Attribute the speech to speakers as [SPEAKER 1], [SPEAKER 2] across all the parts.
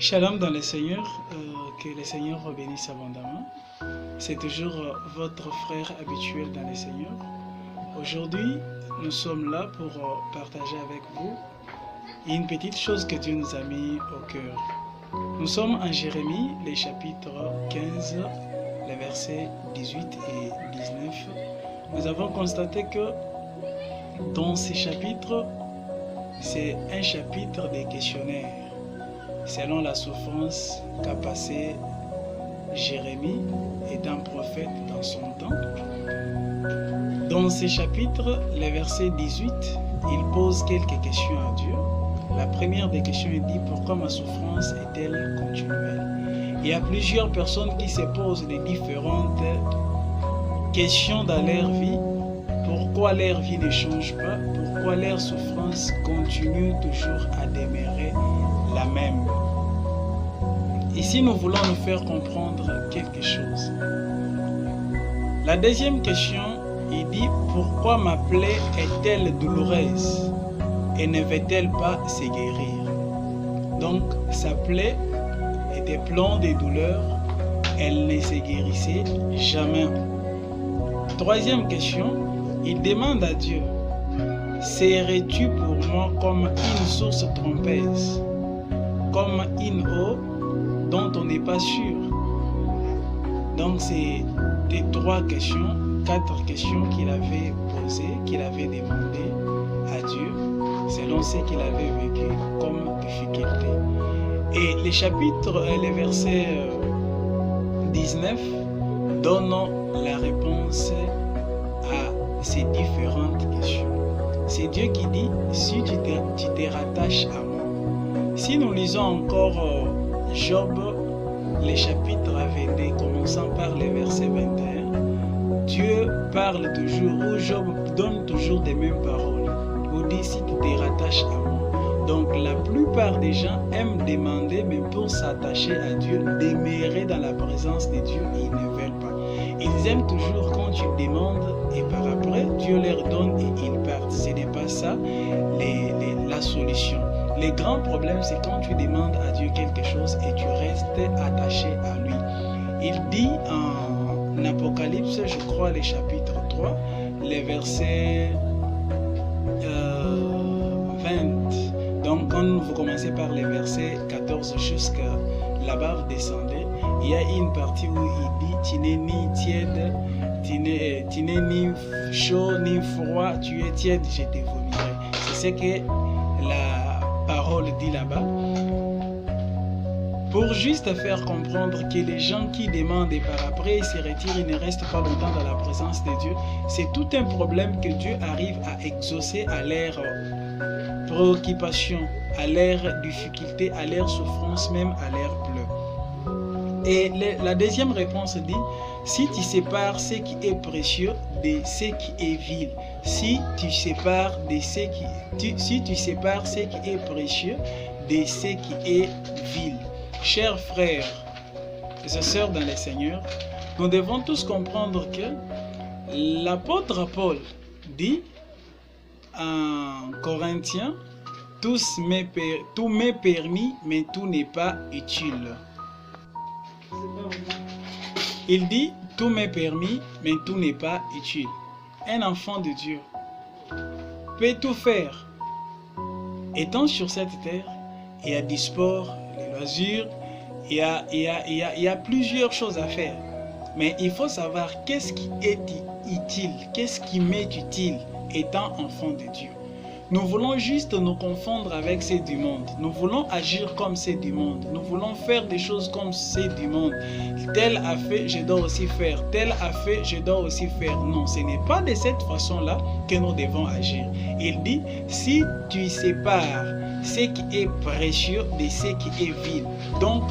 [SPEAKER 1] Shalom dans le Seigneur, que le Seigneur vous bénisse abondamment. C'est toujours votre frère habituel dans le Seigneur. Aujourd'hui, nous sommes là pour partager avec vous une petite chose que Dieu nous a mis au cœur. Nous sommes en Jérémie, les chapitres 15, les versets 18 et 19. Nous avons constaté que dans ces chapitres, c'est un chapitre des questionnaires, selon la souffrance qu'a passé Jérémie étant prophète dans son temps. Dans ces chapitres, les versets 18, il pose quelques questions à Dieu. La première des questions, il dit « Pourquoi ma souffrance est-elle continuelle ?» Il y a plusieurs personnes qui se posent des différentes questions dans leur vie. Pourquoi leur vie ne change pas? Pourquoi leur souffrance continue toujours à demeurer la même? Ici, nous voulons nous faire comprendre quelque chose. La deuxième question, il dit « Pourquoi ma plaie est-elle douloureuse et ne veut-elle pas se guérir ?» Donc, sa plaie était pleine de douleurs, elle ne se guérissait jamais. Troisième question, il demande à Dieu « Serais-tu pour moi comme une source trompeuse, comme une eau dont on n'est pas sûr ?» Donc c'est des quatre questions qu'il avait posées, qu'il avait demandées à Dieu, selon ce qu'il avait vécu comme difficulté. Et les versets 19 donnent la réponse à ces différentes questions. C'est Dieu qui dit « Si tu te rattaches à moi ». Si nous lisons encore Job, les chapitres 22, commençant par les versets 21, Dieu parle toujours, ou Job donne toujours des mêmes paroles. Il dit « Si tu te rattaches à moi ». Donc la plupart des gens aiment demander, mais pour s'attacher à Dieu, demeurer dans la présence de Dieu, ils ne veulent pas. Ils aiment toujours quand tu demandes et par après, Dieu leur donne et ils partent. Ce n'est pas ça la solution. Le grand problème, c'est quand tu demandes à Dieu quelque chose et tu restes attaché à lui. Il dit en Apocalypse, je crois, les chapitres 3, les versets 20. Donc, quand vous commencez par les versets 14 jusqu'à là-bas, vous descendez, il y a une partie où il dit « Tu n'es ni tiède, tu n'es ni chaud ni froid, tu es tiède, je te vomirai. » C'est ce que la parole dit là-bas. Pour juste faire comprendre que les gens qui demandent et par après ils se retirent, ils ne restent pas longtemps dans la présence de Dieu, c'est tout un problème que Dieu arrive à exaucer à leurs préoccupations, à leurs difficultés, à leurs souffrances, même à leurs pleurs. Et la deuxième réponse dit « Si tu sépares ce qui est précieux de ce qui est vil, si tu sépares ce qui est précieux de ce qui est vil. » Chers frères et sœurs dans le Seigneur, nous devons tous comprendre que l'apôtre Paul dit en Corinthiens « Tout m'est permis, mais tout n'est pas utile. » Il dit « Tout m'est permis, mais tout n'est pas utile. » Un enfant de Dieu peut tout faire. Étant sur cette terre, il y a du sport, les loisirs, il y a plusieurs choses à faire. Mais il faut savoir qu'est-ce qui est utile, qu'est-ce qui m'est utile étant enfant de Dieu. Nous voulons juste nous confondre avec ceux du monde. Nous voulons agir comme ceux du monde. Nous voulons faire des choses comme ceux du monde. Tel a fait, je dois aussi faire. Tel a fait, je dois aussi faire. Non, ce n'est pas de cette façon-là que nous devons agir. Il dit, si tu sépares ce qui est précieux de ce qui est vil. Donc,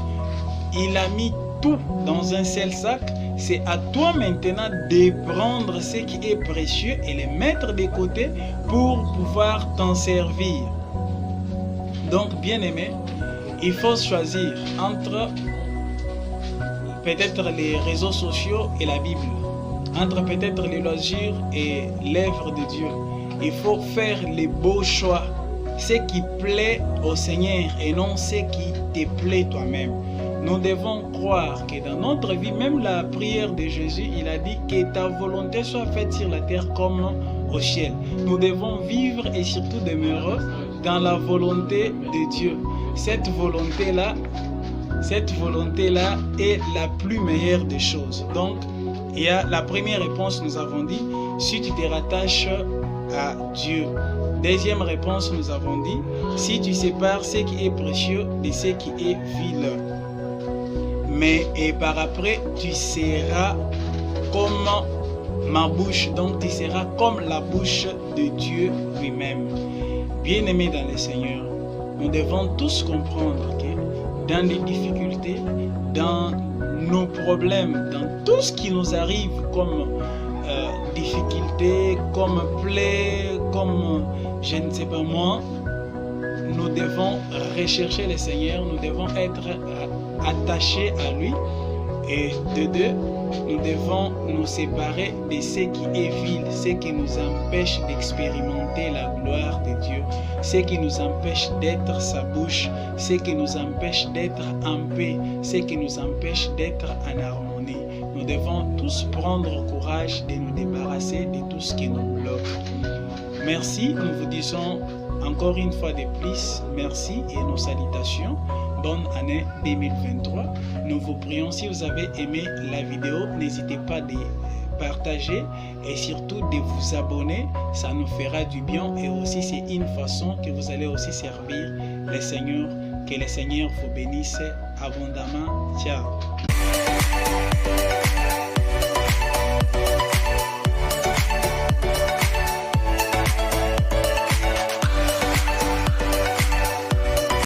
[SPEAKER 1] il a mis tout dans un seul sac. C'est à toi maintenant de prendre ce qui est précieux et le mettre de côté pour pouvoir t'en servir. Donc, bien-aimé, il faut choisir entre peut-être les réseaux sociaux et la Bible, entre peut-être les loisirs et l'œuvre de Dieu. Il faut faire les beaux choix ce qui plaît au Seigneur et non ce qui te plaît toi-même. Nous devons croire que dans notre vie, même la prière de Jésus, il a dit que ta volonté soit faite sur la terre comme au ciel. Nous devons vivre et surtout demeurer dans la volonté de Dieu. Cette volonté-là est la plus meilleure des choses. Donc, il y a la première réponse, nous avons dit, si tu te rattaches à Dieu. Deuxième réponse, nous avons dit, si tu sépares ce qui est précieux de ce qui est vil. Mais et par après, tu seras comme ma bouche, donc tu seras comme la bouche de Dieu lui-même. Bien-aimés dans le Seigneur, nous devons tous comprendre que dans les difficultés, dans nos problèmes, dans tout ce qui nous arrive comme difficulté, comme plaie, comme je ne sais pas moi, nous devons rechercher le Seigneur, nous devons être attachés à lui. Et de deux, nous devons nous séparer de ce qui est vil, ce qui nous empêche d'expérimenter la gloire de Dieu, ce qui nous empêche d'être sa bouche, ce qui nous empêche d'être en paix, ce qui nous empêche d'être en harmonie. Nous devons tous prendre courage de nous débarrasser de tout ce qui nous bloque. Merci, nous vous disons encore une fois de plus, merci et nos salutations. Bonne année 2023. Nous vous prions, si vous avez aimé la vidéo, n'hésitez pas de partager et surtout de vous abonner. Ça nous fera du bien et aussi c'est une façon que vous allez aussi servir le Seigneur. Que le Seigneur vous bénisse abondamment. Ciao.